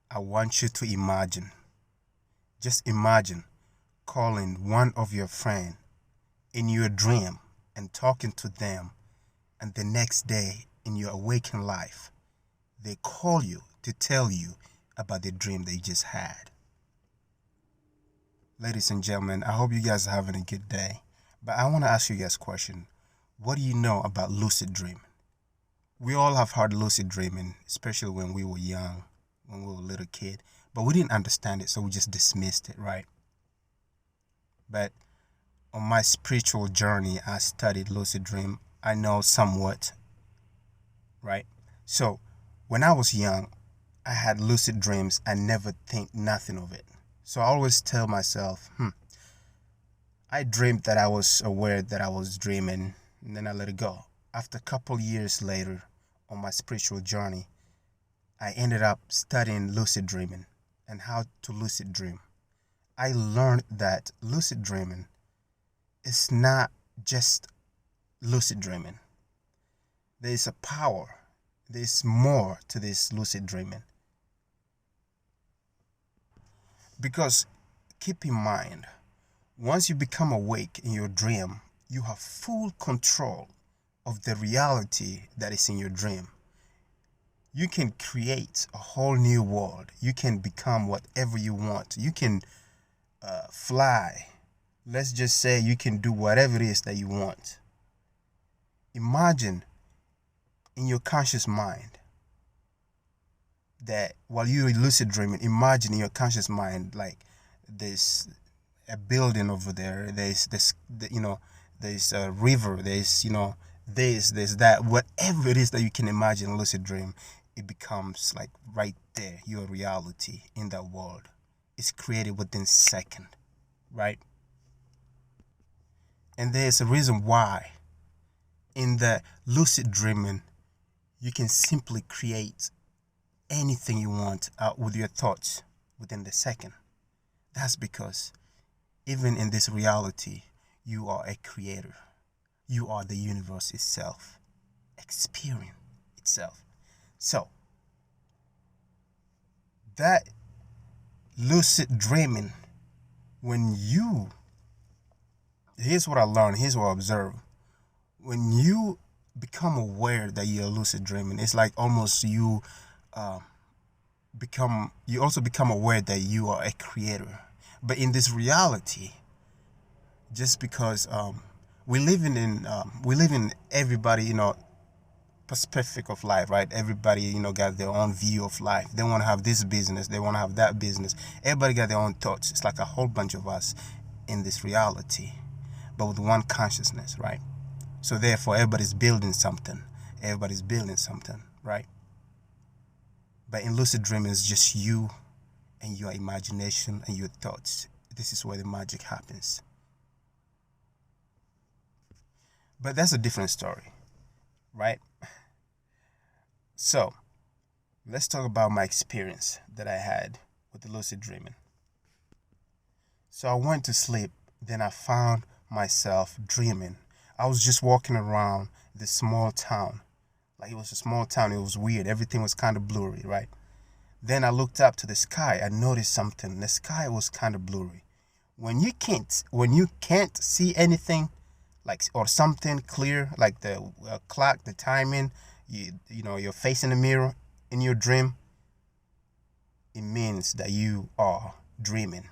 I want you to imagine, just imagine calling one of your friends in your dream and talking to them, and the next day in your awakened life, they call you to tell you about the dream they just had. Ladies and gentlemen, I hope you guys are having a good day. But I want to ask you guys a question. What do you know about lucid dreaming? We all have heard lucid dreaming, especially when we were young, when we were a little kid. But we didn't understand it, so we just dismissed it, right? But on my spiritual journey, I studied lucid dream. I know somewhat, right? So when I was young, I had lucid dreams. I never think nothing of it. So I always tell myself, I dreamed that I was aware that I was dreaming, and then I let it go. After a couple years later, on my spiritual journey, I ended up studying lucid dreaming and how to lucid dream. I learned that lucid dreaming is not just lucid dreaming. There is a power. There is more to this lucid dreaming. Because keep in mind, once you become awake in your dream, you have full control of the reality that is in your dream. You can create a whole new world. You can become whatever you want. You can fly. Let's just say you can do whatever it is that you want. Imagine in your conscious mind that while you're lucid dreaming, imagine in your conscious mind like there's a building over there. There's this, there's a river. There's there's that. Whatever it is that you can imagine in lucid dream, it becomes like right there. Your reality in that world is created within second, right? And there's a reason why in the lucid dreaming you can simply create anything you want out with your thoughts within the second. That's because even in this reality, you are a creator. You are the universe itself, experience itself. So, that lucid dreaming, here's what I learned, here's what I observed. When you become aware that you're lucid dreaming, it's like almost uh, you also become aware that you are a creator. But in this reality, just because we live in everybody, perspective of life, right? Everybody, got their own view of life. They want to have this business, they want to have that business. Everybody got their own thoughts. It's like a whole bunch of us in this reality, but with one consciousness, right? So therefore, everybody's building something. Everybody's building something, right? But in lucid dreaming, it's just you and your imagination and your thoughts. This is where the magic happens. But that's a different story, right? So, let's talk about my experience that I had with the lucid dreaming. So I went to sleep, then I found myself dreaming. I was just walking around this small town. Like it was a small town, it was weird. Everything was kind of blurry, right? Then I looked up to the sky. I noticed something. The sky was kind of blurry. When you can't see anything, like or something clear, like the clock, the timing, you're facing the mirror in your dream, it means that you are dreaming.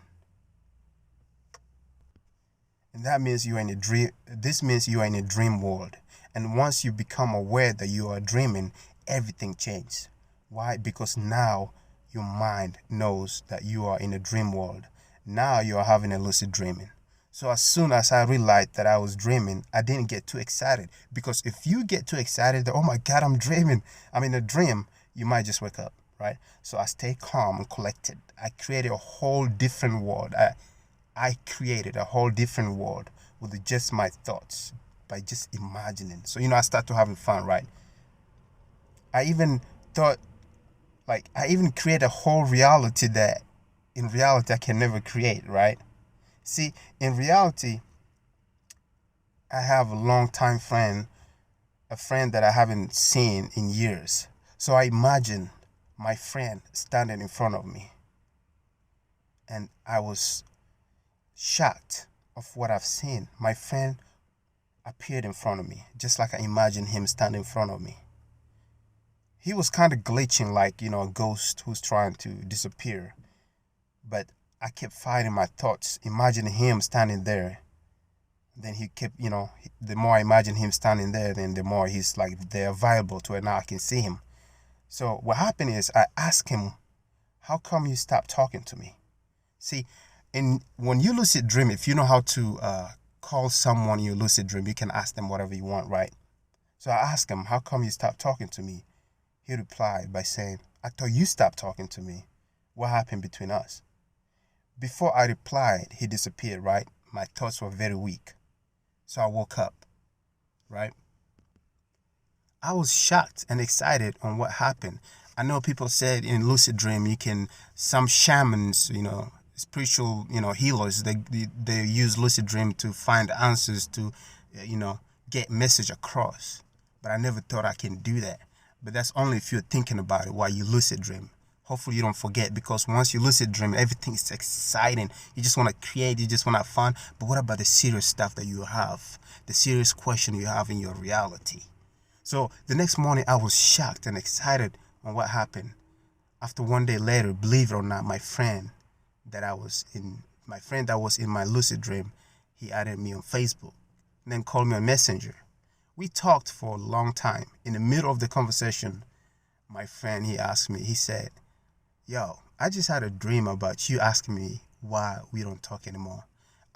And that means you are in a dream. This means you are in a dream world. And once you become aware that you are dreaming, everything changes. Why? Because now your mind knows that you are in a dream world. Now you are having a lucid dreaming. So as soon as I realized that I was dreaming, I didn't get too excited. Because if you get too excited, oh my God, I'm dreaming, I'm in a dream, you might just wake up, right? So I stay calm and collected. I created a whole different world. I created a whole different world with just my thoughts by just imagining. So, I start to having fun, right? I even thought, I even create a whole reality that in reality I can never create, right? See, in reality, I have a long time friend, a friend that I haven't seen in years. So I imagine my friend standing in front of me, and I was shocked of what I've seen. My friend appeared in front of me, just like I imagined him standing in front of me. He was kind of glitching, like, a ghost who's trying to disappear. But I kept fighting my thoughts, imagining him standing there. Then he kept, the more I imagine him standing there, then the more he's like they're viable to where now I can see him. So what happened is I asked him, how come you stopped talking to me? See, when you lucid dream, if you know how to call someone in your lucid dream, you can ask them whatever you want, right? So I asked him, how come you stopped talking to me? He replied by saying, I thought you stopped talking to me. What happened between us? Before I replied, he disappeared, right? My thoughts were very weak. So I woke up, right? I was shocked and excited on what happened. I know people said in lucid dream, some shamans, spiritual, healers, they use lucid dream to find answers to, get message across. But I never thought I can do that. But that's only if you're thinking about it while you lucid dream. Hopefully you don't forget, because once you lucid dream, everything is exciting. You just want to create, you just want to have fun. But what about the serious stuff that you have? The serious question you have in your reality? So the next morning I was shocked and excited on what happened. After one day later, believe it or not, my friend that was in my lucid dream, he added me on Facebook and then called me on Messenger. We talked for a long time. In the middle of the conversation, my friend, he asked me, he said, yo, I just had a dream about you asking me why we don't talk anymore.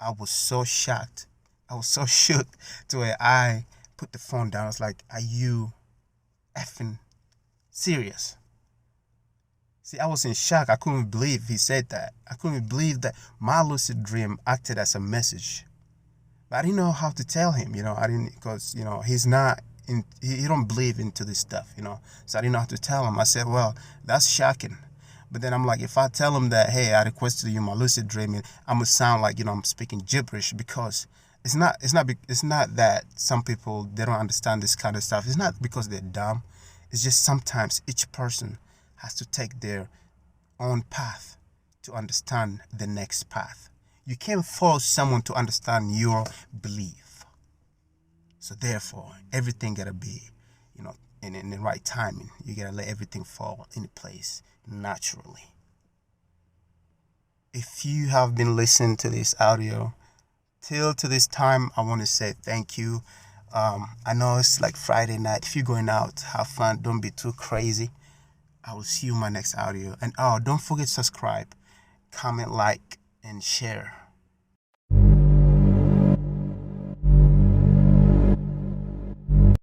I was so shocked. I was so shook to where I put the phone down. I was like, are you effing serious? See, I was in shock. I couldn't believe he said that. I couldn't believe that my lucid dream acted as a message. But I didn't know how to tell him, I didn't, because, he's not, he don't believe into this stuff, So I didn't know how to tell him. I said, well, that's shocking. But then I'm like, if I tell him that, hey, I requested you my lucid dreaming, I'm going to sound like, I'm speaking gibberish, because it's not that some people, they don't understand this kind of stuff. It's not because they're dumb. It's just sometimes each person has to take their own path to understand the next path. You can't force someone to understand your belief. So therefore, everything gotta be, in the right timing. You gotta let everything fall into place naturally. If you have been listening to this audio till to this time, I want to say thank you. I know it's like Friday night. If you're going out, have fun. Don't be too crazy. I will see you in my next audio. And don't forget to subscribe, comment, like, and share.